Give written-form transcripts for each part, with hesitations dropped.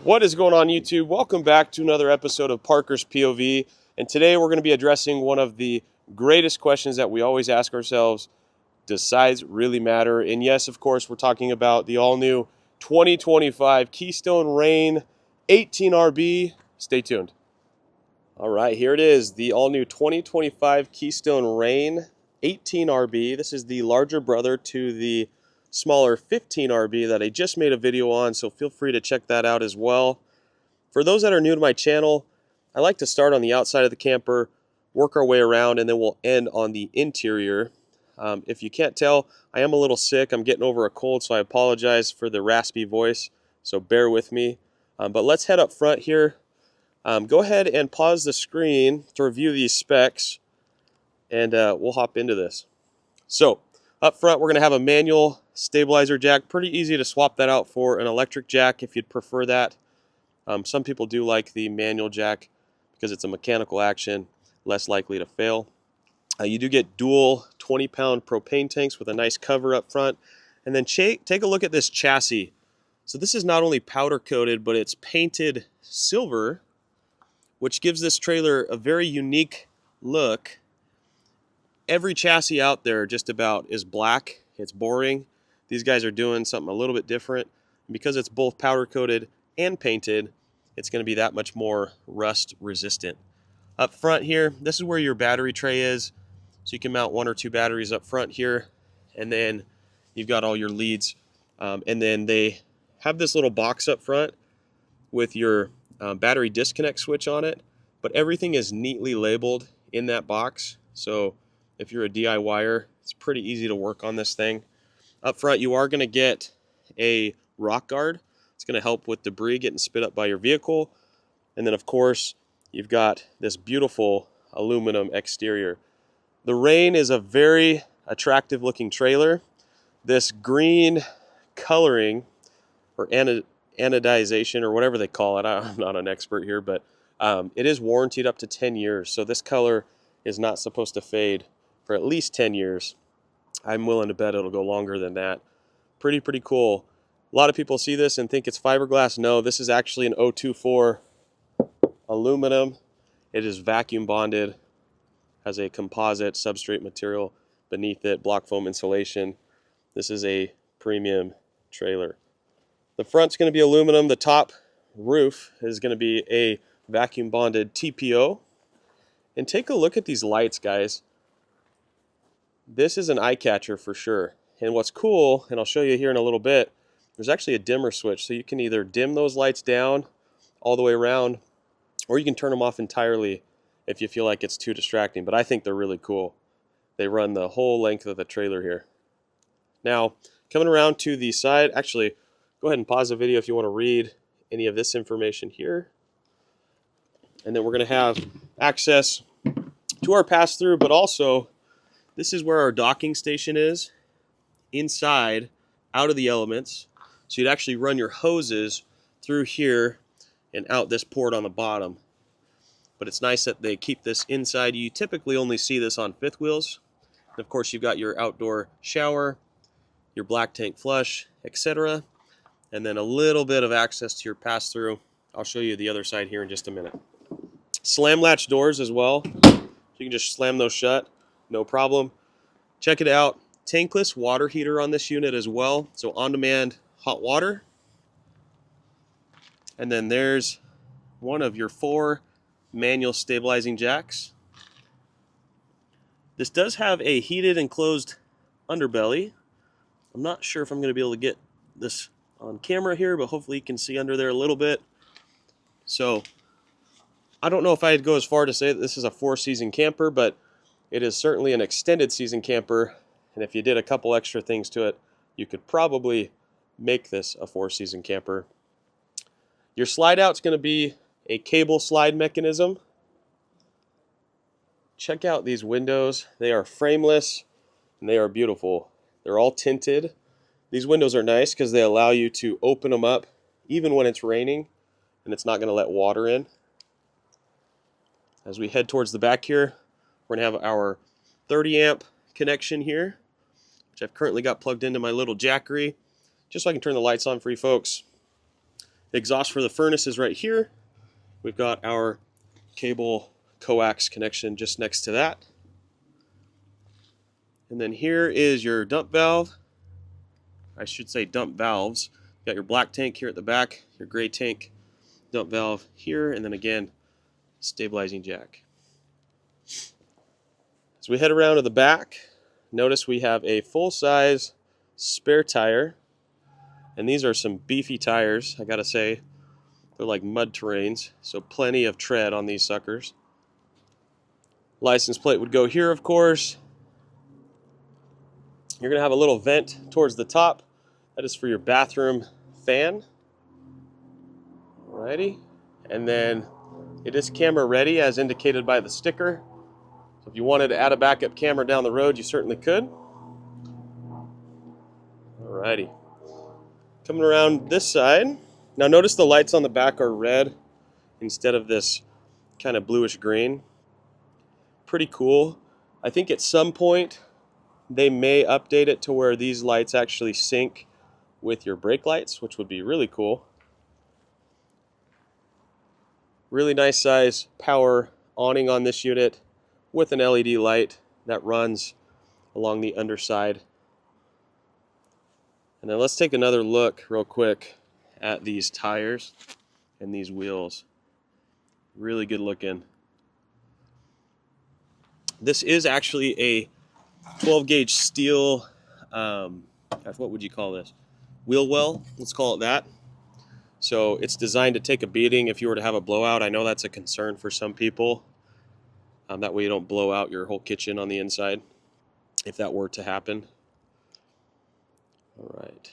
What is going on, YouTube? Welcome back to another episode of Parker's POV. And today we're going to be addressing one of the greatest questions that we always ask ourselves. Does size really matter? And yes, of course, we're talking about the all-new 2025 Keystone Rain 18RB. Stay tuned. All right, here it is, the all-new 2025 Keystone Rain 18RB. This is the larger brother to the smaller 15RB that I just made a video on, so feel free to check that out as well. For those that are new to my channel, I like to start on the outside of the camper, work our way around, and then we'll end on the interior. If you can't tell, I am a little sick. I'm getting over a cold, so I apologize for the raspy voice, so bear with me. But let's head up front here. Go ahead and pause the screen to review these specs, and we'll hop into this. So, up front, we're going to have a manual stabilizer jack. Pretty easy to swap that out for an electric jack if you'd prefer that. Some people do like the manual jack because it's a mechanical action, less likely to fail. You do get dual 20-pound propane tanks with a nice cover up front. And then take a look at this chassis. So this is not only powder coated, but it's painted silver, which gives this trailer a very unique look. Every chassis out there just about is black. It's boring. These guys are doing something a little bit different. And because it's both powder coated and painted, it's going to be that much more rust resistant. Up front here, this is where your battery tray is. So you can mount 1 or 2 batteries up front here. And then you've got all your leads. And then they have this little box up front with your battery disconnect switch on it. But everything is neatly labeled in that box. So if you're a DIYer, it's pretty easy to work on this thing. Up front, you are going to get a rock guard. It's going to help with debris getting spit up by your vehicle. And then, of course, you've got this beautiful aluminum exterior. The Rain is a very attractive looking trailer. This green coloring, or anodization, or whatever they call it, I'm not an expert here, but it is warranted up to 10 years. So this color is not supposed to fade for at least 10 years. I'm willing to bet it'll go longer than that. Pretty cool. A lot of people see this and think it's fiberglass. No, this is actually an 024 aluminum. It is vacuum bonded, has a composite substrate material beneath it, block foam insulation. This is a premium trailer. The front's going to be aluminum. The top roof is going to be a vacuum bonded TPO. And take a look at these lights, guys. This is an eye catcher for sure. And what's cool, and I'll show you here in a little bit, there's actually a dimmer switch. So you can either dim those lights down all the way around, or you can turn them off entirely if you feel like it's too distracting. But I think they're really cool. They run the whole length of the trailer here. Now, coming around to the side, actually, go ahead and pause the video if you want to read any of this information here. And then we're going to have access to our pass-through, but also this is where our docking station is, inside, out of the elements. So you'd actually run your hoses through here and out this port on the bottom. But it's nice that they keep this inside. You typically only see this on fifth wheels. And of course, you've got your outdoor shower, your black tank flush, etc. And then a little bit of access to your pass-through. I'll show you the other side here in just a minute. Slam latch doors as well. You can just slam those shut. No problem. Check it out. Tankless water heater on this unit as well. So on-demand hot water. And then there's one of your 4 manual stabilizing jacks. This does have a heated and closed underbelly. I'm not sure if I'm going to be able to get this on camera here, but hopefully you can see under there a little bit. So I don't know if I'd go as far to say that this is a 4-season camper, but it is certainly an extended season camper, and if you did a couple extra things to it, you could probably make this a 4-season camper. Your slide out's going to be a cable slide mechanism. Check out these windows. They are frameless, and they are beautiful. They're all tinted. These windows are nice because they allow you to open them up even when it's raining, and it's not going to let water in. As we head towards the back here, we're going to have our 30 amp connection here, which I've currently got plugged into my little jackery, just so I can turn the lights on for you folks. exhaust for the furnace is right here. We've got our cable coax connection just next to that. And then here is your dump valve. I should say dump valves. You got your black tank here at the back, your gray tank, dump valve here, and then again, stabilizing jack. As we head around to the back, notice we have a full-size spare tire. And these are some beefy tires, I gotta say. They're like mud terrains, so plenty of tread on these suckers. License plate would go here, of course. You're gonna have a little vent towards the top. That is for your bathroom fan. Alrighty. And then it is camera ready as indicated by the sticker. So if you wanted to add a backup camera down the road, you certainly could. Alrighty. Coming around this side. Now notice the lights on the back are red instead of this kind of bluish green. Pretty cool. I think at some point they may update it to where these lights actually sync with your brake lights, which would be really cool. Really nice size power awning on this unit with an LED light that runs along the underside. And then let's take another look real quick at these tires and these wheels. Really good looking. This is actually a 12 gauge steel, what would you call this? Wheel well, let's call it that. So it's designed to take a beating if you were to have a blowout. I know that's a concern for some people. That way you don't blow out your whole kitchen on the inside if that were to happen. All right.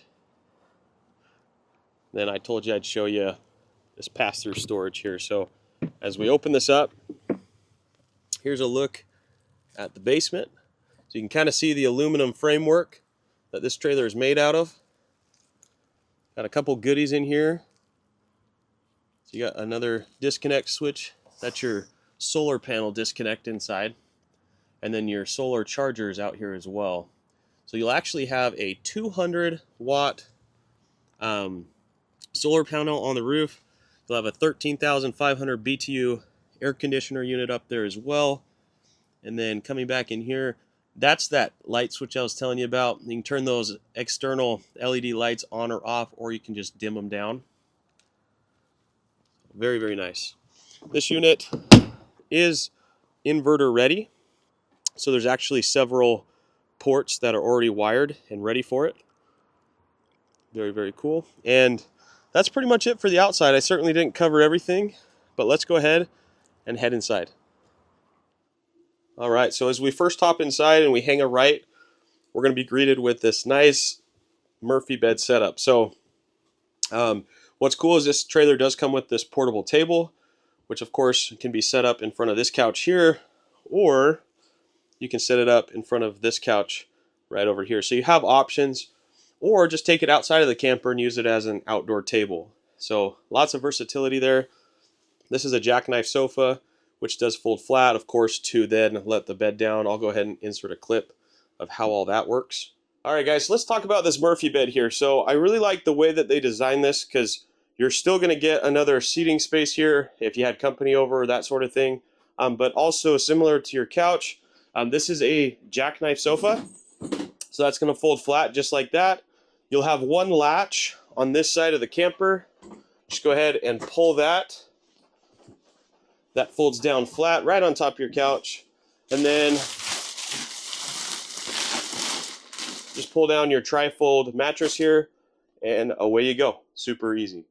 Then I told you I'd show you this pass-through storage here. So as we open this up, here's a look at the basement. So you can kind of see the aluminum framework that this trailer is made out of. Got a couple goodies in here. So you got another disconnect switch. That's your solar panel disconnect inside. And then your solar charger is out here as well. So you'll actually have a 200 watt solar panel on the roof. You'll have a 13,500 BTU air conditioner unit up there as well. And then coming back in here, that's that light switch I was telling you about. You can turn those external LED lights on or off, or you can just dim them down. Very, very nice. This unit is inverter ready. So there's actually several ports that are already wired and ready for it. Very, very cool. And that's pretty much it for the outside. I certainly didn't cover everything, but let's go ahead and head inside. All right, so as we first hop inside and we hang a right, we're going to be greeted with this nice Murphy bed setup. So what's cool is this trailer does come with this portable table, which of course can be set up in front of this couch here, or you can set it up in front of this couch right over here. So you have options, or just take it outside of the camper and use it as an outdoor table. So lots of versatility there. This is a jackknife sofa, which does fold flat, of course, to then let the bed down. I'll go ahead and insert a clip of how all that works. All right, guys, let's talk about this Murphy bed here. So I really like the way that they designed this because you're still going to get another seating space here if you had company over, that sort of thing. But also similar to your couch, this is a jackknife sofa. So that's going to fold flat just like that. You'll have one latch on this side of the camper. Just go ahead and pull that. That folds down flat right on top of your couch. And then just pull down your tri-fold mattress here and away you go. Super easy.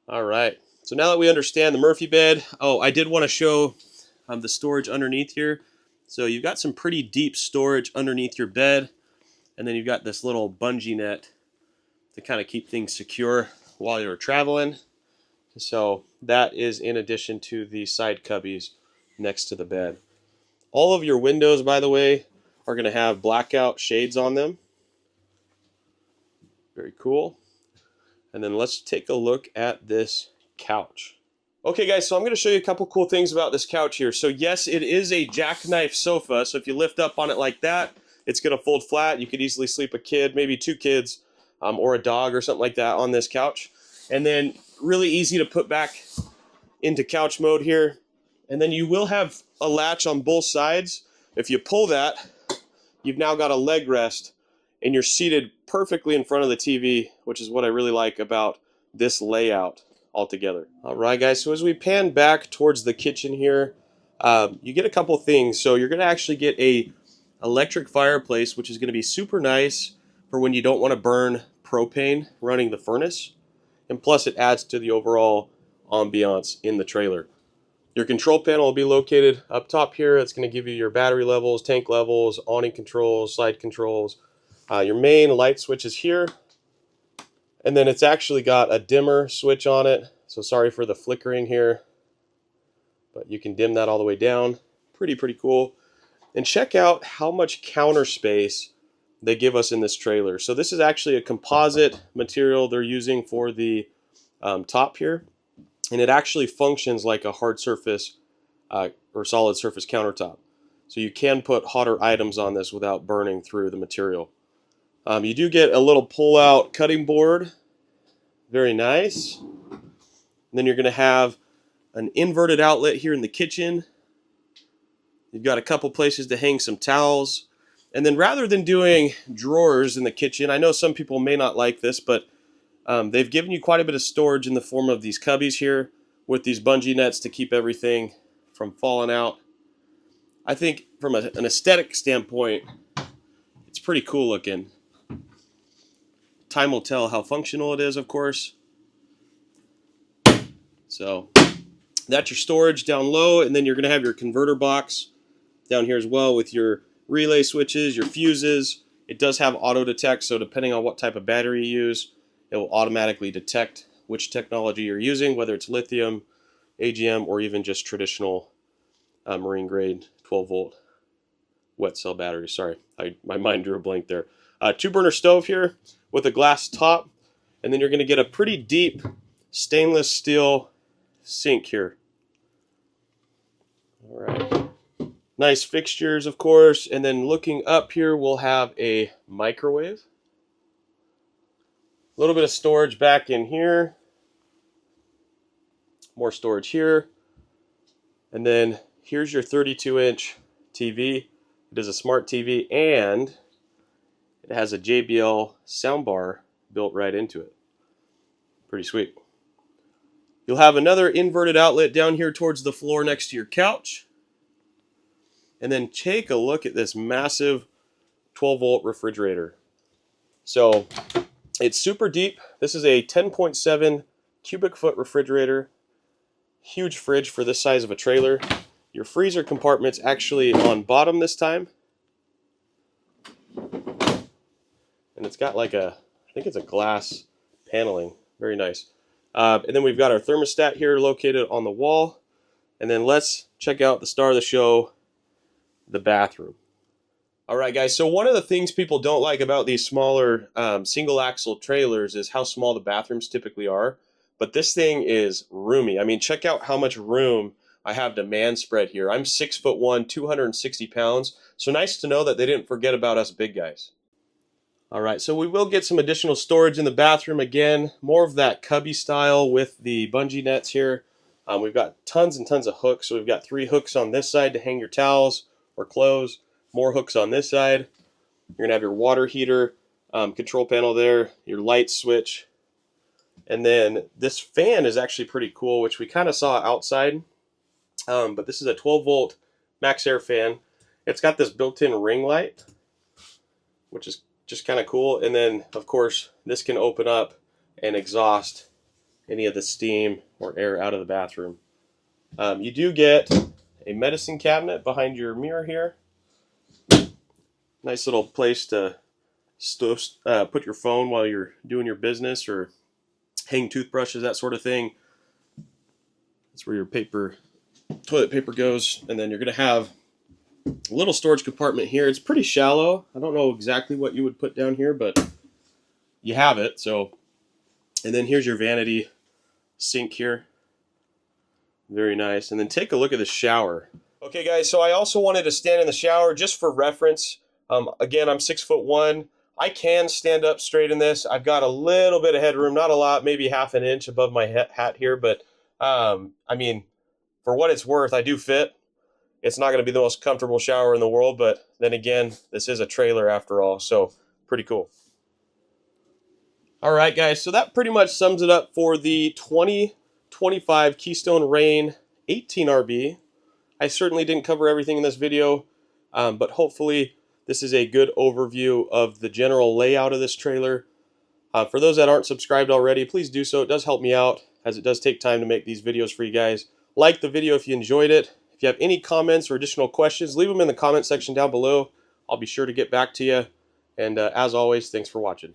All right. So now that we understand the Murphy bed, I did want to show the storage underneath here. So you've got some pretty deep storage underneath your bed. And then you've got this little bungee net to kind of keep things secure while you're traveling. So that is in addition to the side cubbies next to the bed. All of your windows, by the way, are going to have blackout shades on them. Very cool. And then let's take a look at this couch. Okay guys, so I'm going to show you a couple cool things about this couch here. So yes, it is a jackknife sofa. So if you lift up on it like that, It's going to fold flat. You could easily sleep a kid, maybe 2 kids, or a dog or something like that on this couch. And then really easy to put back into couch mode here. And then you will have a latch on both sides. If you pull that, you've now got a leg rest and you're seated perfectly in front of the TV, which is what I really like about this layout altogether. All right, guys, so as we pan back towards the kitchen here, you get a couple things. So you're going to actually get a electric fireplace, which is going to be super nice for when you don't want to burn propane running the furnace. And plus it adds to the overall ambiance in the trailer. Your control panel will be located up top here. It's going to give you your battery levels, tank levels, awning controls, slide controls. Your main light switch is here. And then it's actually got a dimmer switch on it. So sorry for the flickering here, but you can dim that all the way down. Pretty cool. And check out how much counter space they give us in this trailer. So this is actually a composite material they're using for the top here. And it actually functions like a hard surface or solid surface countertop. So you can put hotter items on this without burning through the material. You do get a little pull-out cutting board. Very nice. And then you're going to have an inverted outlet here in the kitchen. You've got a couple places to hang some towels. And then rather than doing drawers in the kitchen, I know some people may not like this, but they've given you quite a bit of storage in the form of these cubbies here with these bungee nets to keep everything from falling out. I think from an aesthetic standpoint, it's pretty cool looking. Time will tell how functional it is, of course. So that's your storage down low, and then you're going to have your converter box down here as well with your relay switches, your fuses. It does have auto detect, so depending on what type of battery you use, it will automatically detect which technology you're using, whether it's lithium, AGM, or even just traditional marine grade 12 volt wet cell batteries. Sorry, my mind drew a blank there. 2-burner stove here with a glass top, and then you're going to get a pretty deep stainless steel sink here. All right. Nice fixtures, of course, and then looking up here, we'll have a microwave. A little bit of storage back in here. More storage here. And then here's your 32-inch TV. It is a smart TV, and it has a JBL soundbar built right into it. Pretty sweet. You'll have another inverted outlet down here towards the floor next to your couch. And then take a look at this massive 12-volt refrigerator. So it's super deep. This is a 10.7 cubic foot refrigerator. Huge fridge for this size of a trailer. Your freezer compartment's actually on bottom this time. And it's got like I think it's a glass paneling. Very nice. And then we've got our thermostat here located on the wall. And then let's check out the star of the show, the bathroom. All right, guys, so one of the things people don't like about these smaller single axle trailers is how small the bathrooms typically are. But this thing is roomy. I mean, check out how much room I have to man spread here. I'm 6'1", 260 pounds. So nice to know that they didn't forget about us big guys. All right, so we will get some additional storage in the bathroom. Again, more of that cubby style with the bungee nets here. We've got tons and tons of hooks. So we've got 3 hooks on this side to hang your towels or clothes. More hooks on this side. You're going to have your water heater control panel there, your light switch. And then this fan is actually pretty cool, which we kind of saw outside. But this is a 12-volt max air fan. It's got this built-in ring light, which is just kind of cool. And then, of course, this can open up and exhaust any of the steam or air out of the bathroom. You do get a medicine cabinet behind your mirror here. Nice little place to put your phone while you're doing your business or hang toothbrushes, that sort of thing. That's where your toilet paper goes. And then you're going to have a little storage compartment here. It's pretty shallow. I don't know exactly what you would put down here, but you have it. So, and then here's your vanity sink here. Very nice. And then take a look at the shower. Okay, guys, so I also wanted to stand in the shower just for reference. Again, I'm 6'1". I can stand up straight in this. I've got a little bit of headroom, not a lot, maybe half an inch above my hat here, but I mean, for what it's worth, I do fit. It's not going to be the most comfortable shower in the world, but then again, this is a trailer after all, so pretty cool. All right, guys, so that pretty much sums it up for the 2025 Keystone Rain 18RB. I certainly didn't cover everything in this video, but hopefully this is a good overview of the general layout of this trailer. For those that aren't subscribed already, please do so. It does help me out, as it does take time to make these videos for you guys. Like the video if you enjoyed it. If you have any comments or additional questions, leave them in the comment section down below. I'll be sure to get back to you. And as always, thanks for watching.